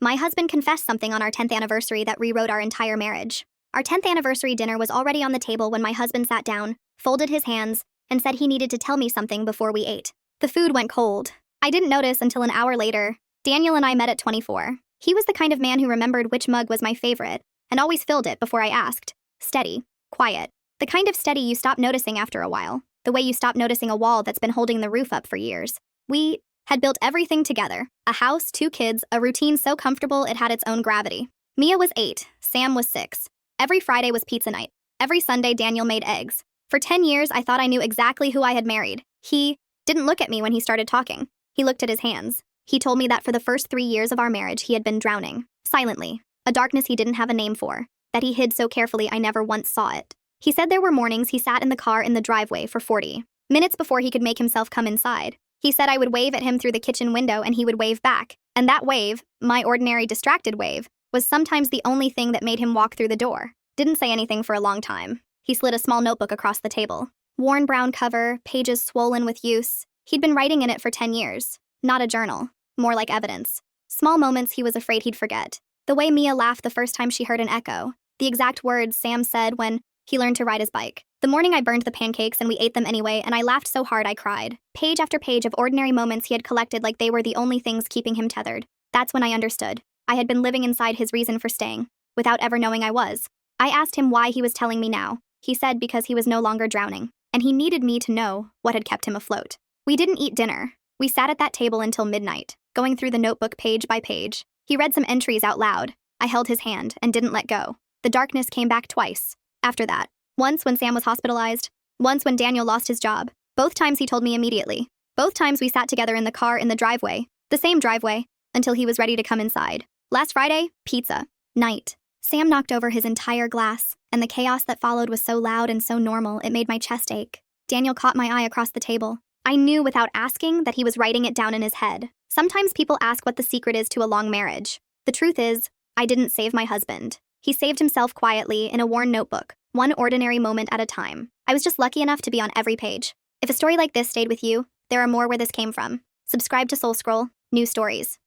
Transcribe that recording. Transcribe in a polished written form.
My husband confessed something on our 10th anniversary that rewrote our entire marriage. Our 10th anniversary dinner was already on the table when my husband sat down, folded his hands, and said he needed to tell me something before we ate. The food went cold. I didn't notice until an hour later. Daniel and I met at 24. He was the kind of man who remembered which mug was my favorite, and always filled it before I asked. Steady. Quiet. The kind of steady you stop noticing after a while. The way you stop noticing a wall that's been holding the roof up for years. We had built everything together. A house, 2 kids, a routine so comfortable it had its own gravity. Mia was 8, Sam was 6. Every Friday was pizza night. Every Sunday Daniel made eggs. For 10 years I thought I knew exactly who I had married. He didn't look at me when he started talking. He looked at his hands. He told me that for the first 3 years of our marriage he had been drowning. Silently. A darkness he didn't have a name for. That he hid so carefully I never once saw it. He said there were mornings he sat in the car in the driveway for 40 minutes before he could make himself come inside. He said I would wave at him through the kitchen window and he would wave back. And that wave, my ordinary distracted wave, was sometimes the only thing that made him walk through the door. Didn't say anything for a long time. He slid a small notebook across the table. Worn brown cover, pages swollen with use. He'd been writing in it for 10 years. Not a journal. More like evidence. Small moments he was afraid he'd forget. The way Mia laughed the first time she heard an echo. The exact words Sam said when he learned to ride his bike. The morning I burned the pancakes and we ate them anyway, and I laughed so hard I cried. Page after page of ordinary moments he had collected like they were the only things keeping him tethered. That's when I understood. I had been living inside his reason for staying, without ever knowing I was. I asked him why he was telling me now. He said because he was no longer drowning, and he needed me to know what had kept him afloat. We didn't eat dinner. We sat at that table until midnight, going through the notebook page by page. He read some entries out loud. I held his hand and didn't let go. The darkness came back twice. After that. Once when Sam was hospitalized. Once when Daniel lost his job. Both times he told me immediately. Both times we sat together in the car in the driveway. The same driveway. Until he was ready to come inside. Last Friday, pizza. Night. Sam knocked over his entire glass, and the chaos that followed was so loud and so normal it made my chest ache. Daniel caught my eye across the table. I knew without asking that he was writing it down in his head. Sometimes people ask what the secret is to a long marriage. The truth is, I didn't save my husband. He saved himself quietly in a worn notebook, one ordinary moment at a time. I was just lucky enough to be on every page. If a story like this stayed with you, there are more where this came from. Subscribe to SoulScroll, new stories.